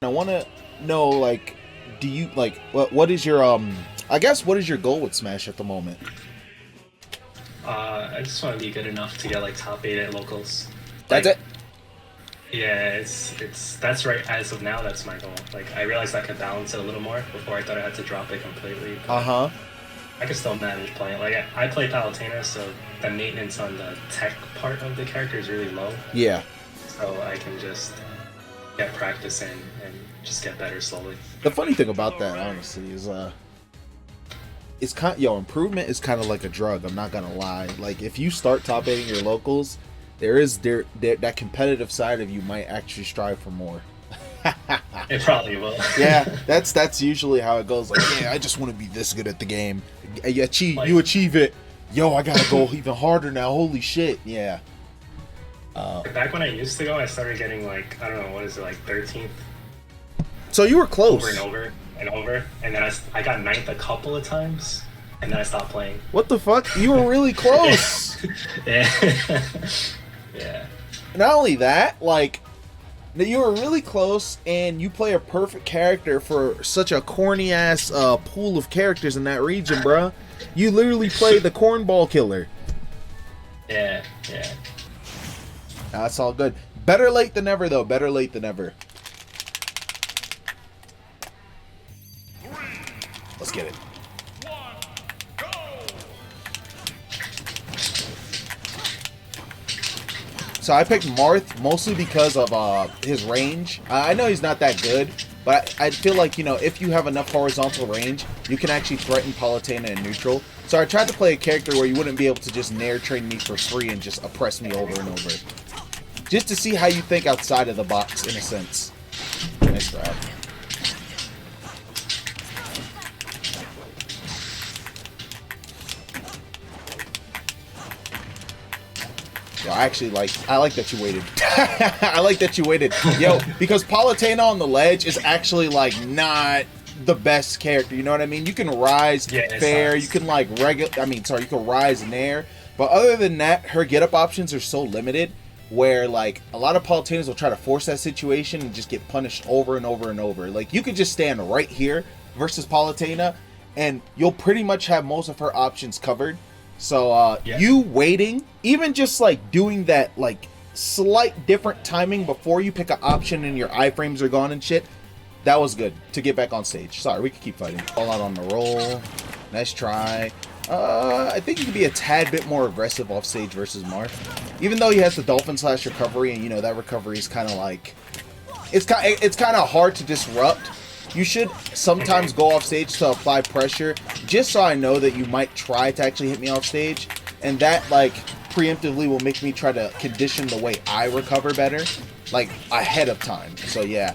I want to know, like, do you like what is your I guess what is your goal with Smash at the moment? I just want to be good enough to get like top 8 at locals. That's Like, it. yeah, it's that's right as of now. That's my goal. Like, I realized I could balance it a little more before. I thought I had to drop it completely, Uh but huh. I can still manage playing. Like, I play Palutena, so the maintenance on the tech part of the character is really low, Yeah. so I can just get practice in and just get better slowly. The funny thing about that, honestly, is it's kind improvement is kind of like a drug. I'm not gonna lie. Like if you start top eighting your locals, there that competitive side of you might actually strive for more. It probably will. Yeah, that's usually how it goes. Like, yeah, I just want to be this good at the game. Like, You achieve it. Yo, I gotta go even harder now. Holy shit. Yeah. back when I used to go, I started getting like, I don't know, what is it, like 13th So you were over and close. over and over, and then I got ninth a couple of times, and then I stopped playing. What the fuck? You were really close. Yeah. Yeah. Not only that, like you were really close, and you play a perfect character for such a corny ass pool of characters in that region, bruh. You literally play the cornball killer. Yeah. Yeah. That's all good. Better late than never, though. Better late than never. Let's get it. So I picked Marth mostly because of his range. I know he's not that good, but I feel like, you know, if you have enough horizontal range, you can actually threaten Palutena in neutral. So I tried to play a character where you wouldn't be able to just nair train me for free and just oppress me over and over. Just to see how you think outside of the box, in a sense. Nice grab. Yo, I like that you waited. I like that you waited. Yo, because Palutena on the ledge is actually like not the best character, you know what I mean? You can rise fair, you can like you can rise in air, but other than that, her get up options are so limited where like a lot of Palutenas will try to force that situation and just get punished over and over and over. Like you could just stand right here versus Palutena and you'll pretty much have most of her options covered. So you waiting, even just like doing that like slight different timing before you pick an option and your iframes are gone and shit, that was good to get back on stage. Sorry, we can keep fighting. All out on the roll. Nice try. I think you can be a tad bit more aggressive off stage versus Marth. Even though he has the Dolphin Slash recovery, and you know that recovery is kind of like it's kind of hard to disrupt. You should sometimes go off stage to apply pressure, just so I know that you might try to actually hit me off stage, and that like preemptively will make me try to condition the way I recover better, like ahead of time. So yeah.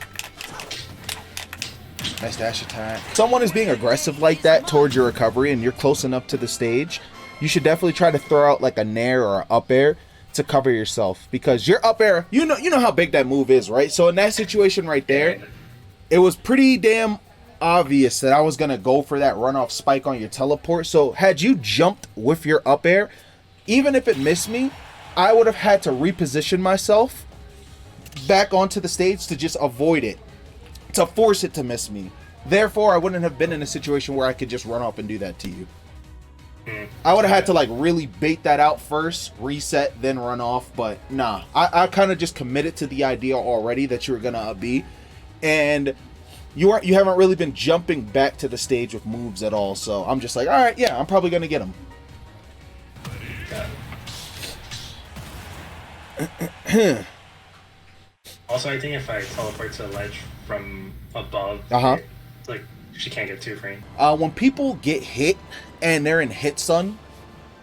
Nice dash attack. Someone is being aggressive like that towards your recovery and you're close enough to the stage, you should definitely try to throw out like a nair or an up air to cover yourself, because your up air, you know how big that move is, right? So in that situation right there, it was pretty damn obvious that I was going to go for that runoff spike on your teleport. So had you jumped with your up air, even if it missed me, I would have had to reposition myself back onto the stage to just avoid it, to force it to miss me. Therefore, I wouldn't have been in a situation where I could just run off and do that to you. I would have had to like really bait that out first, reset, then run off. But nah, I kind of just committed to the idea already that you were gonna be, and you haven't really been jumping back to the stage with moves at all. So I'm just like, all right, yeah, I'm probably gonna get him. Also, I think if I teleport to a ledge from above, like she can't get 2 frame. When people get hit and they're in hit stun,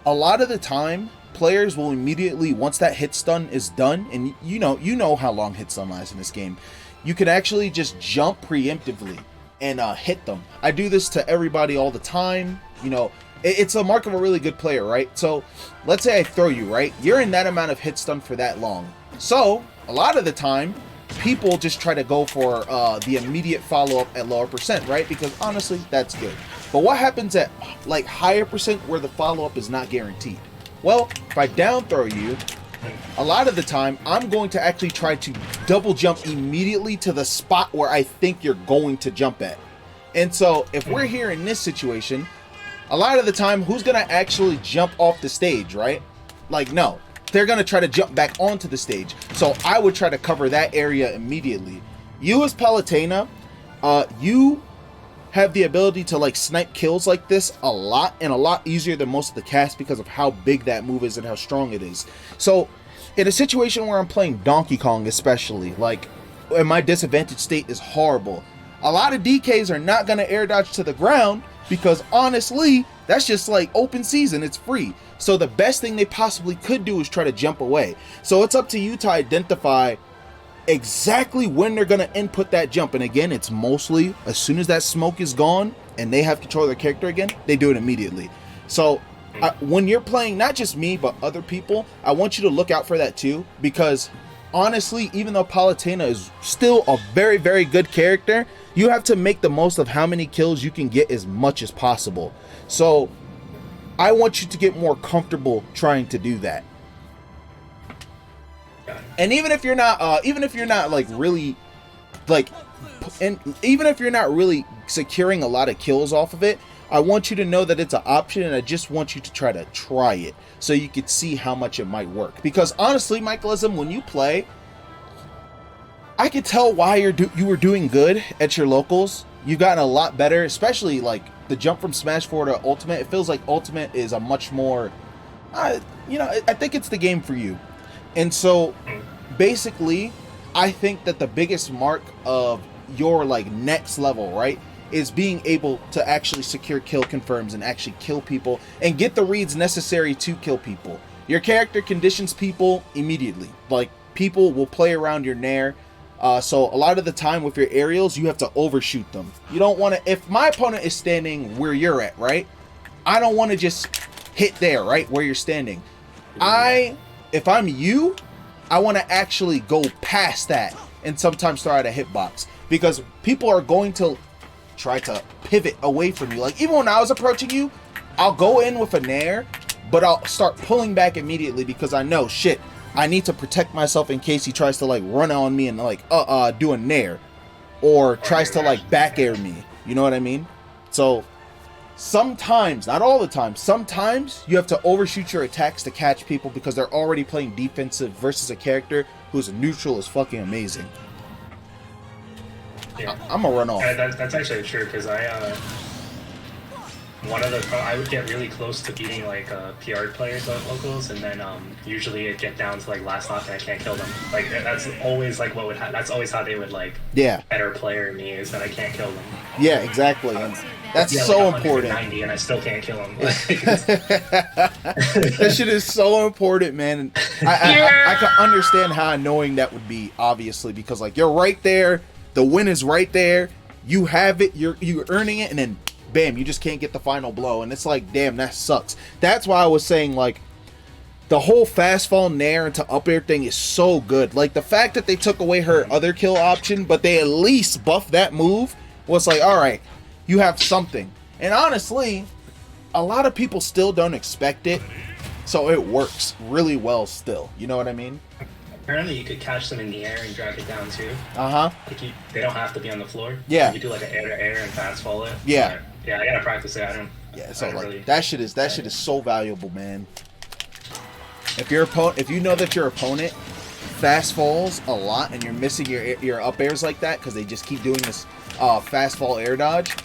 a lot of the time players will immediately, once that hit stun is done, and you know how long hit stun lasts in this game, you can actually just jump preemptively and hit them. I do this to everybody all the time. You know, it's a mark of a really good player, right? So let's say I throw you, right? You're in that amount of hit stun for that long. So a lot of the time, people just try to go for the immediate follow-up at lower percent, right? Because honestly, that's good. But what happens at like higher percent where the follow-up is not guaranteed? Well, if I down throw you, a lot of the time, I'm going to actually try to double jump immediately to the spot where I think you're going to jump at. And so if we're here in this situation, a lot of the time, who's going to actually jump off the stage, right? Like, no, they're going to try to jump back onto the stage. So I would try to cover that area immediately. You as Palutena, you have the ability to like snipe kills like this a lot, and a lot easier than most of the cast because of how big that move is and how strong it is. So in a situation where I'm playing Donkey Kong especially, like, and my disadvantage state is horrible, a lot of DKs are not going to air dodge to the ground because honestly, that's just like open season, it's free. So the best thing they possibly could do is try to jump away. So it's up to you to identify exactly when they're going to input that jump. And again, it's mostly as soon as that smoke is gone and they have control of their character again, they do it immediately. So when you're playing, not just me, but other people, I want you to look out for that too, because honestly, even though Palutena is still a very, very good character, you have to make the most of how many kills you can get as much as possible. So I want you to get more comfortable trying to do that. And even if you're not like really like, and even if you're not really securing a lot of kills off of it, I want you to know that it's an option, and I just want you to try it so you could see how much it might work. Because honestly, Mykelism, when you play, I could tell why you were doing good at your locals. You've gotten a lot better, especially like the jump from Smash 4 to Ultimate. It feels like Ultimate is a much more, you know, I think it's the game for you. And so basically, I think that the biggest mark of your like next level, right, is being able to actually secure kill confirms and actually kill people and get the reads necessary to kill people. Your character conditions people immediately. Like, people will play around your nair. So a lot of the time with your aerials, you have to overshoot them. You don't want to, if my opponent is standing where you're at, right, I don't want to just hit there, right, where you're standing. If I'm you, I want to actually go past that and sometimes throw out a hitbox, because people are going to try to pivot away from you. Like, even when I was approaching you, I'll go in with a nair, but I'll start pulling back immediately because I know, shit, I need to protect myself in case he tries to like run on me and like do a nair, or tries to like back air me. You know what I mean? So sometimes, not all the time, sometimes you have to overshoot your attacks to catch people because they're already playing defensive versus a character who's neutral is fucking amazing. Yeah. I'm gonna run off. That's actually true, because I would get really close to beating like PR players on locals, and then usually it get down to like last knock and I can't kill them. Like, that's always like what would that's always how they would like better player me, is that I can't kill them. Yeah, exactly. And that's so like important. 90 and I still can't kill them. That shit is so important, man. I can understand how annoying that would be, obviously, because like you're right there, the win is right there, you have it, you're earning it, and then bam, you just can't get the final blow, and it's like, damn, that sucks. That's why I was saying, like, the whole fast fall nair into up air thing is so good. Like, the fact that they took away her other kill option, but they at least buffed that move, was like, all right, you have something. And honestly, a lot of people still don't expect it, so it works really well still. You know what I mean? Apparently you could catch them in the air and drag it down too. Like, they don't have to be on the floor. Yeah. You do like an air to air and fast fall it. Yeah. Yeah, I gotta practice it. So like really, that shit is so valuable, man. If you know that your opponent fast falls a lot and you're missing your up airs like that because they just keep doing this fast fall air dodge,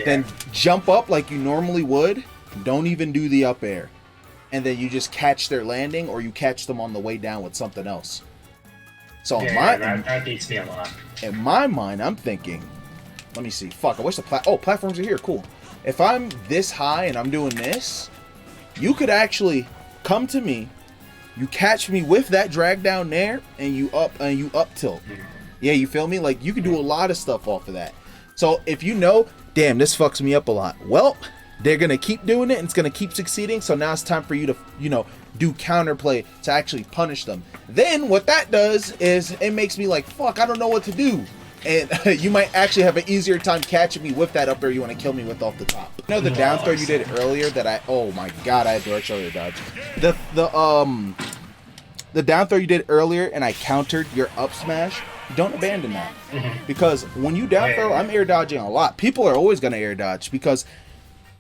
then jump up like you normally would. Don't even do the up air, and then you just catch their landing, or you catch them on the way down with something else. So that beats me a lot. In my mind, I'm thinking, let me see. Fuck, I wish the platforms are here. Cool. If I'm this high and I'm doing this, you could actually come to me, you catch me with that drag down there, and you up tilt. Yeah, you feel me? Like, you can do a lot of stuff off of that. So if you know, damn, this fucks me up a lot. Well, they're gonna keep doing it and it's gonna keep succeeding. So now it's time for you to, do counterplay to actually punish them. Then what that does is it makes me like, fuck, I don't know what to do. And you might actually have an easier time catching me with that up air you want to kill me with off the top. You know the down throw you did earlier that oh my god, I had direct shoulder dodge. The the down throw you did earlier and I countered your up smash, don't abandon that. Because when you down throw, I'm air dodging a lot. People are always going to air dodge because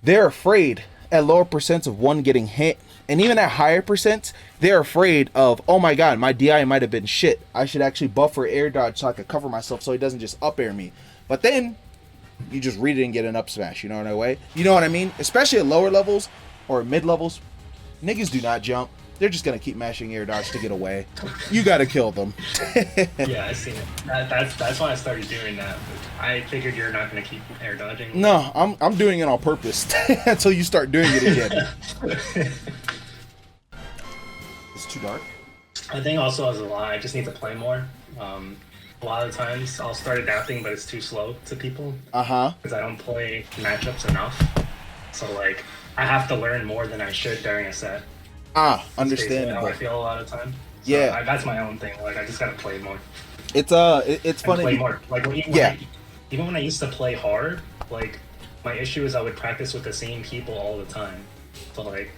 they're afraid at lower percents of one getting hit. And even at higher percents, they're afraid of, oh my god, my DI might have been shit. I should actually buffer air dodge so I could cover myself so he doesn't just up air me. But then you just read it and get an up smash, you know what I mean? Especially at lower levels or mid levels, niggas do not jump. They're just gonna keep mashing air dodge to get away. You gotta kill them. Yeah, I see it. That's why I started doing that. I figured you're not gonna keep air dodging. No, I'm doing it on purpose until you start doing it again. It's too dark. I think also as a lot, I just need to play more. A lot of times I'll start adapting, but it's too slow to people. Because I don't play matchups enough. So like, I have to learn more than I should during a set. Understandable. How I feel a lot of times. So yeah, that's my own thing. Like I just gotta play more. It's funny. Play more. Like even when I used to play hard, like my issue is I would practice with the same people all the time. So like,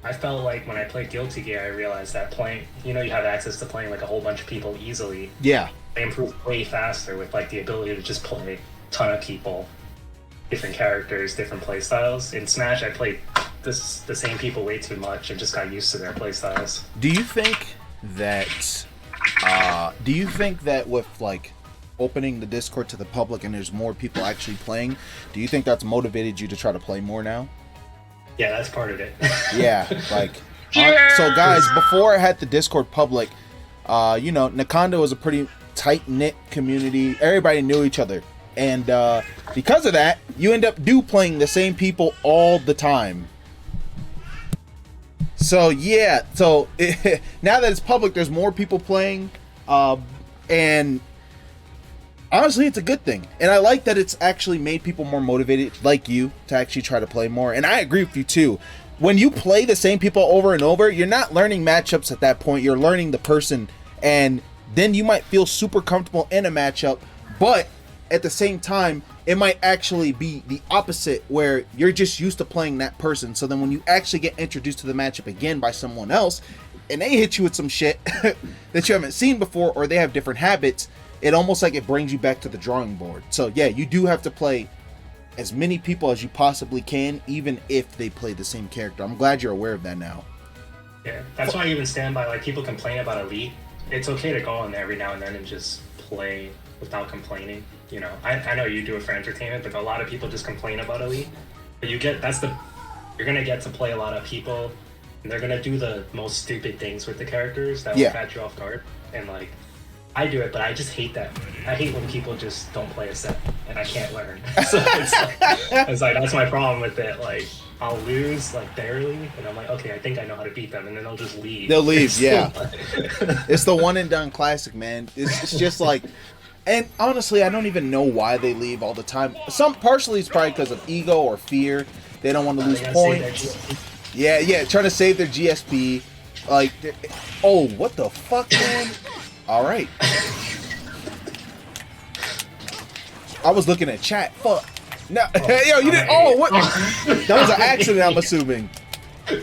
I felt like when I played Guilty Gear, I realized that playing, you have access to playing like a whole bunch of people easily. Yeah. I improved way faster with like the ability to just play a ton of people, different characters, different play styles. In Smash, I played the same people way too much and just got used to their play styles. Do you think that with like opening the Discord to the public and there's more people actually playing, do you think that's motivated you to try to play more now? Yeah, that's part of it. Yeah, like so guys, before I had the Discord public, NAKAT was a pretty tight-knit community. Everybody knew each other. And because of that, you end up playing the same people all the time. So yeah, now that it's public, there's more people playing, and honestly, it's a good thing. And I like that it's actually made people more motivated, like you, to actually try to play more. And I agree with you too. When you play the same people over and over, you're not learning matchups at that point. You're learning the person, and then you might feel super comfortable in a matchup, but at the same time, it might actually be the opposite, where you're just used to playing that person. So then when you actually get introduced to the matchup again by someone else, and they hit you with some shit that you haven't seen before, or they have different habits, it almost like it brings you back to the drawing board. So yeah, you do have to play as many people as you possibly can, even if they play the same character. I'm glad you're aware of that now. Yeah, that's why I even stand by, like, people complain about Elite. It's okay to go on there every now and then and just play without complaining. I know you do it for entertainment, but a lot of people just complain about Elite. But you're gonna get to play a lot of people, and they're gonna do the most stupid things with the characters that will catch you off guard. And like, I do it, but I just hate that. I hate when people just don't play a set and I can't learn. So it's like that's my problem with it. Like, I'll lose like barely, and I'm like, okay, I think I know how to beat them, and then they'll just leave. They'll leave, yeah. It's the one and done classic, man. It's just like, and honestly, I don't even know why they leave all the time. Partially it's probably because of ego or fear. They don't want to lose points. Yeah, trying to save their GSP. Like, oh, what the fuck, man? All right. I was looking at chat. Fuck. No, yo, you didn't. Oh, what? That was an accident, I'm assuming.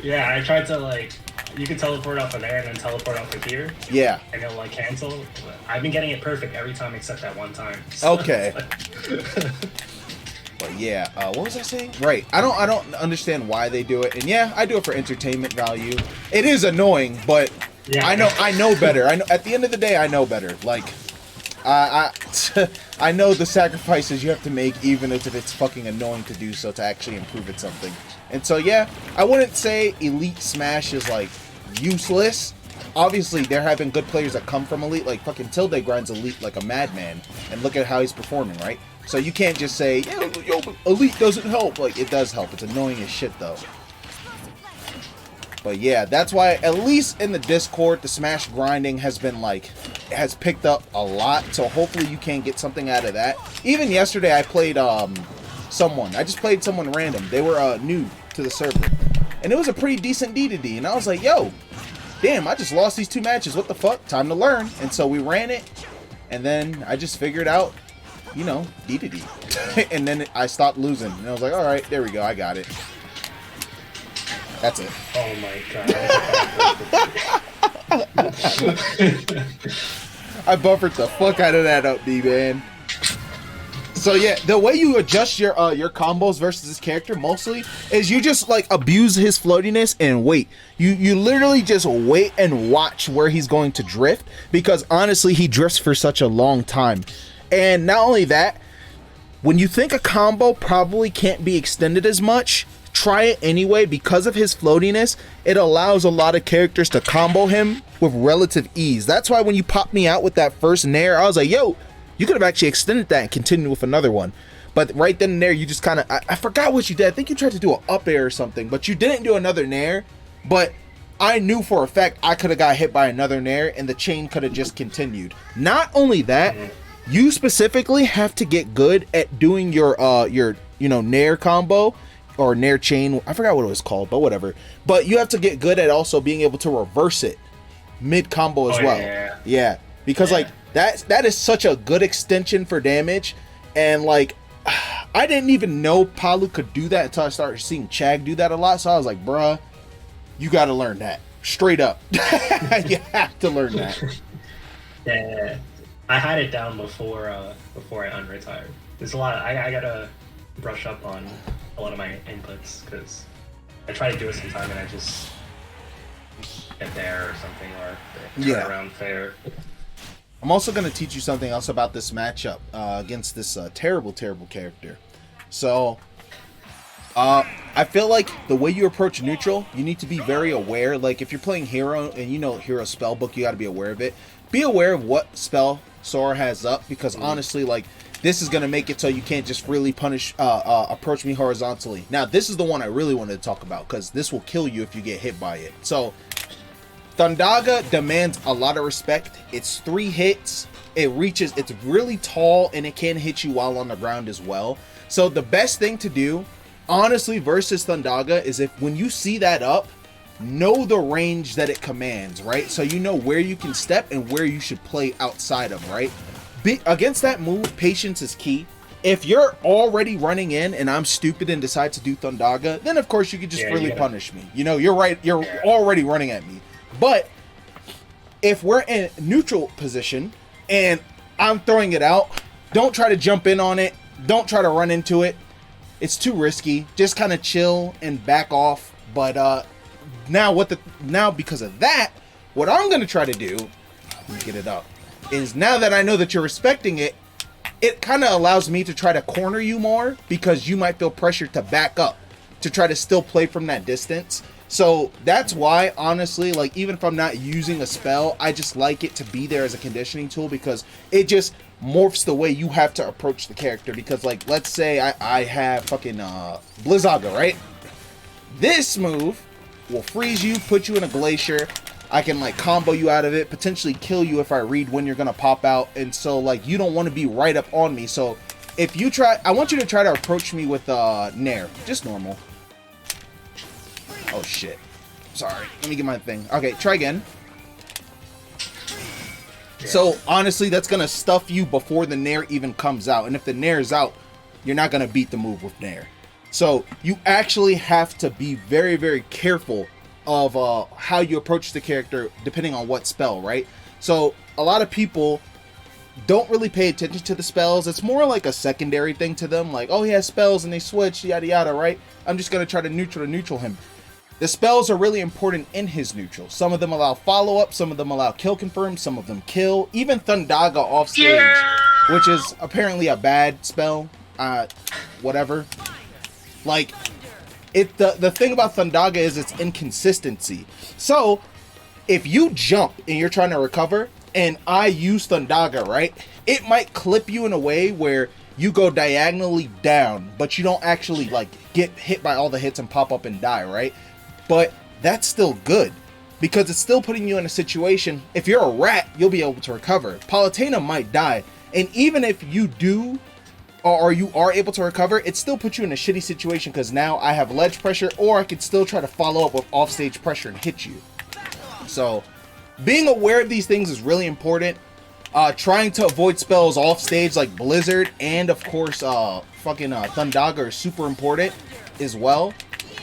Yeah, I tried to, like, you can teleport off of there and then teleport off of here. Yeah. And it'll, like, cancel. I've been getting it perfect every time except that one time. So. Okay. But yeah, what was I saying? Right. I don't understand why they do it. And yeah, I do it for entertainment value. It is annoying, but yeah. I know better. I know, at the end of the day, I know better. Like, I know the sacrifices you have to make, even if it's fucking annoying to do so, to actually improve at something. And so yeah, I wouldn't say Elite Smash is like useless. Obviously, they're having good players that come from Elite, like fucking Tilde grinds Elite like a madman, and look at how he's performing, right? So you can't just say, yo, Elite doesn't help. Like, it does help. It's annoying as shit, though. But yeah, that's why, at least in the Discord, the Smash grinding has been like, has picked up a lot. So hopefully you can get something out of that. Even yesterday, I played someone. I just played someone random. They were new to the server. And it was a pretty decent D2D. And I was like, yo, damn, I just lost these 2 matches. What the fuck? Time to learn. And so we ran it. And then I just figured out, you know, D2D. And then I stopped losing. And I was like, all right, there we go. I got it. That's it. Oh my god. I buffered the fuck out of that up, D, man. So yeah, the way you adjust your combos versus this character mostly is you just like abuse his floatiness and wait. You literally just wait and watch where he's going to drift, because honestly he drifts for such a long time. And not only that, when you think a combo probably can't be extended as much, try it anyway. Because of his floatiness, it allows a lot of characters to combo him with relative ease. That's why when you popped me out with that first nair, I was like, yo, you could have actually extended that and continued with another one. But right then and there, you just kind of, I forgot what you did. I think you tried to do an up air or something, but you didn't do another nair. But I knew for a fact I could have got hit by another nair and the chain could have just continued. Not only that, you specifically have to get good at doing your nair combo or nair chain. I forgot what it was called, but whatever. But you have to get good at also being able to reverse it mid combo as well. Yeah, because like that is such a good extension for damage. And like, I didn't even know Palu could do that until I started seeing Chag do that a lot. So I was like, bruh, you got to learn that straight up. You have to learn that. Yeah, I had it down before I unretired. There's a lot. I gotta brush up on a lot of my inputs, because I try to do it sometime and I just get there or something, or turn around fair. I'm also going to teach you something else about this matchup against this terrible character. So, I feel like the way you approach neutral, you need to be very aware. Like, if you're playing Hero and you know Hero spellbook, you got to be aware of it. Be aware of what spell Sora has up, because honestly, like, this is going to make it so you can't just really approach me horizontally. Now, this is the one I really wanted to talk about, because this will kill you if you get hit by it. So, Thundaga demands a lot of respect. It's 3 hits. It's really tall, and it can hit you while on the ground as well. So the best thing to do, honestly, versus Thundaga is when you see that up, know the range that it commands, right? So you know where you can step and where you should play outside of, right? Against that move, patience is key. If you're already running in and I'm stupid and decide to do Thundaga, then of course you could just really punish me. You know, you're right. You're already running at me. But if we're in neutral position and I'm throwing it out, don't try to jump in on it. Don't try to run into it. It's too risky. Just kind of chill and back off. But now because of that, what I'm going to try to do, let me get it up, is now that I know that you're respecting it, it kind of allows me to try to corner you more, because you might feel pressure to back up to try to still play from that distance. So that's why, honestly, like, even if I'm not using a spell, I just like it to be there as a conditioning tool, because it just morphs the way you have to approach the character. Because, like, let's say I have fucking Blizzaga, right? This move will freeze you, put you in a glacier. I can, like, combo you out of it, potentially kill you if I read when you're gonna pop out. And so, like, you don't want to be right up on me. So if you try, I want you to try to approach me with Nair, just normal. Oh shit. Sorry. Let me get my thing. Okay, try again. Yeah. So honestly, that's gonna stuff you before the Nair even comes out. And if the Nair is out, you're not gonna beat the move with Nair. So you actually have to be very, very careful of how you approach the character depending on what spell, right? So a lot of people don't really pay attention to the spells. It's more like a secondary thing to them. Like, oh, he has spells and they switch, yada yada, right? I'm just gonna try to neutral him. The spells are really important in his neutral. Some of them allow follow-up, some of them allow kill confirm, some of them kill. Even Thundaga off stage, which is apparently a bad spell. Whatever. Like, the thing about Thundaga is its inconsistency. So, if you jump and you're trying to recover, and I use Thundaga, right? It might clip you in a way where you go diagonally down, but you don't actually, like, get hit by all the hits and pop up and die, right? But that's still good, because it's still putting you in a situation. If you're a rat, you'll be able to recover. Palutena might die, and even if you do, or you are able to recover, it still puts you in a shitty situation, because now I have ledge pressure, or I could still try to follow up with offstage pressure and hit you. So being aware of these things is really important. Trying to avoid spells off stage like Blizzard and of course Thundaga are super important as well.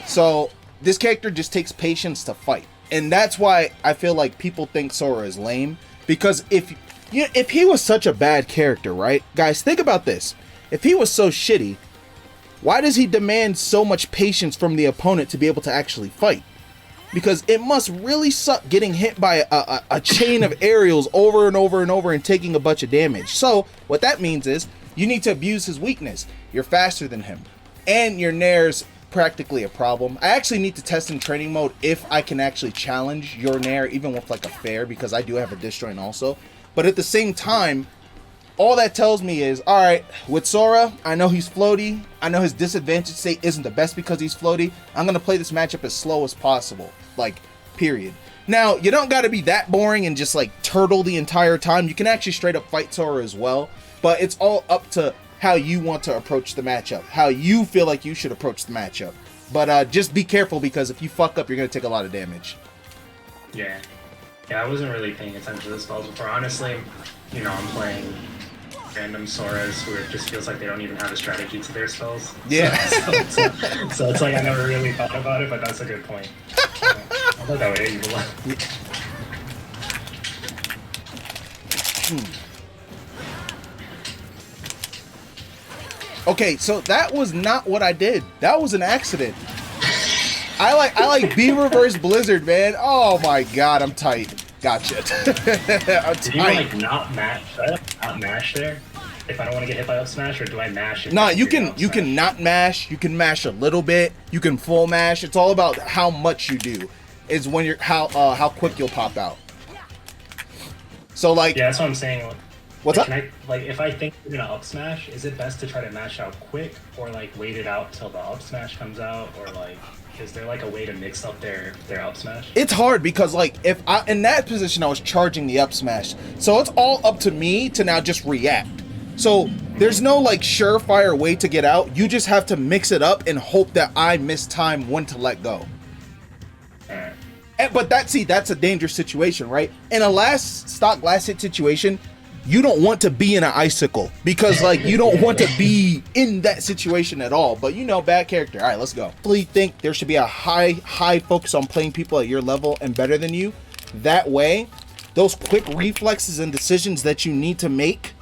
So this character just takes patience to fight. And that's why I feel like people think Sora is lame. Because if he was such a bad character, right? Guys, think about this. If he was so shitty, why does he demand so much patience from the opponent to be able to actually fight? Because it must really suck getting hit by a chain of aerials over and over and over and taking a bunch of damage. So what that means is you need to abuse his weakness. You're faster than him. And your Nair's practically a problem. I actually need to test in training mode if I can actually challenge your Nair, even with like a fair, because I do have a disjoint also. But at the same time, all that tells me is, all right, with Sora, I know he's floaty. I know his disadvantage state isn't the best because he's floaty. I'm going to play this matchup as slow as possible. Like, period. Now, you don't got to be that boring and just like turtle the entire time. You can actually straight up fight Sora as well. But it's all up to how you want to approach the matchup, how you feel like you should approach the matchup. But just be careful, because if you fuck up, you're going to take a lot of damage. Yeah, I wasn't really paying attention to the spells before. Honestly, you know, I'm playing random Soras who it just feels like they don't even have a strategy to their spells. Yeah. So it's like I never really thought about it, but that's a good point. I thought that would hit you a lot. Okay, so that was not what I did. That was an accident. I like B reverse Blizzard, man. Oh my god, I'm tight. Gotcha. I'm Did you like not mash there? If I don't want to get hit by up smash, or do I mash it? No, you can not mash. You can mash a little bit. You can full mash. It's all about how much you do. Is when you're how quick you'll pop out. So like, yeah, that's what I'm saying. What's like, up? If I think you're gonna up smash, is it best to try to mash out quick, or like wait it out till the up smash comes out, or like is there like a way to mix up their up smash? It's hard because like if I in that position I was charging the up smash, so it's all up to me to now just react. So there's no like surefire way to get out. You just have to mix it up and hope that I miss time when to let go. Alright. But that's a dangerous situation, right? In a last hit situation, you don't want to be in an icicle because like you don't want to be in that situation at all. But you know, bad character. All right, let's go. I really think there should be a high focus on playing people at your level and better than you. That way, those quick reflexes and decisions that you need to make,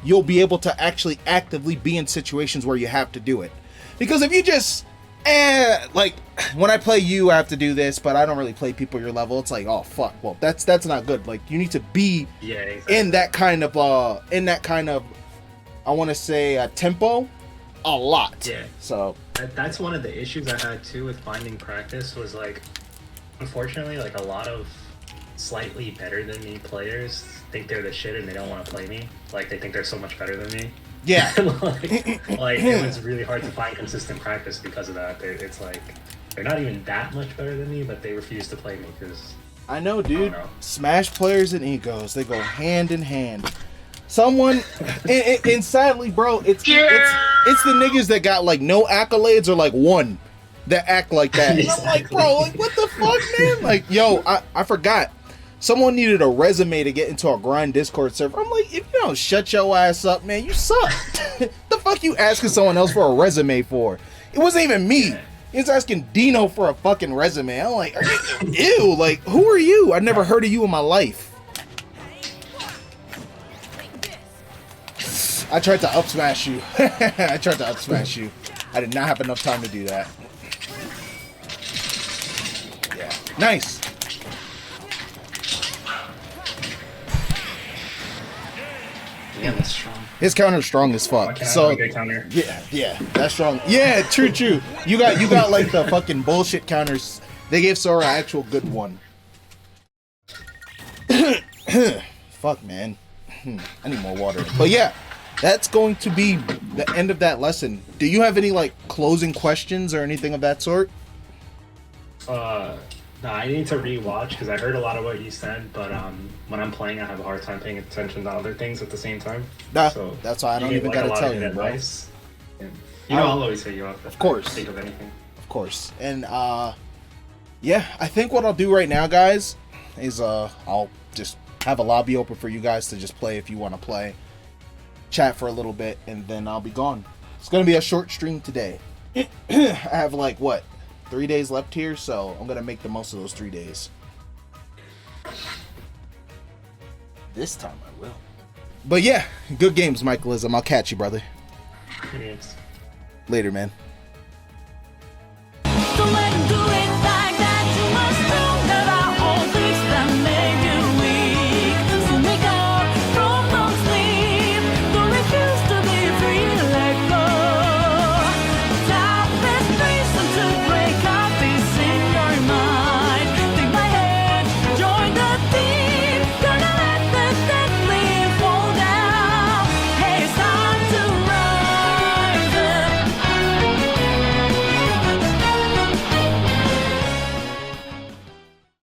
you'll be able to actually actively be in situations where you have to do it. Because if you just like when I play you, I have to do this, but I don't really play people your level. It's like, oh fuck, well that's not good. Like you need to be exactly. in that kind of I want to say tempo a lot. Yeah. So that's one of the issues I had too with finding practice was like, unfortunately, like a lot of slightly better than me players think they're the shit and they don't want to play me. Like they think they're so much better than me. Yeah. like it was really hard to find consistent practice because of that. It's like they're not even that much better than me, but they refuse to play me because I know, dude. Smash players and egos, they go hand in hand. Someone and sadly, bro, it's the niggas that got like no accolades or like one that act like that. And I'm like, bro, like what the fuck, man? Like, yo, I forgot. Someone needed a resume to get into a grind Discord server. I'm like, if you don't shut your ass up, man, you suck. The fuck you asking someone else for a resume for? It wasn't even me. He was asking Dino for a fucking resume. I'm like, ew, like, who are you? I've never heard of you in my life. I tried to up smash you. I did not have enough time to do that. Yeah. Nice. Yeah, that's strong. His counter's strong as fuck. So good counter. Yeah, that's strong. Yeah, true. You got like the fucking bullshit counters. They gave Sora an actual good one. Fuck, man. I need more water. But yeah, that's going to be the end of that lesson. Do you have any like closing questions or anything of that sort? No, I need to rewatch because I heard a lot of what you said, but when I'm playing, I have a hard time paying attention to other things at the same time. So that's why I don't even gotta tell you, bro. Advice. You know, I'll always hit you up. Of course. Think of anything. Of course. And yeah, I think what I'll do right now, guys, is I'll just have a lobby open for you guys to just play if you want to play. Chat for a little bit, and then I'll be gone. It's gonna be a short stream today. I have like what? 3 days left here, so I'm gonna make the most of those 3 days. This time I will. But yeah, good games, Mykelism. I'll catch you, brother. Yes. Later, man.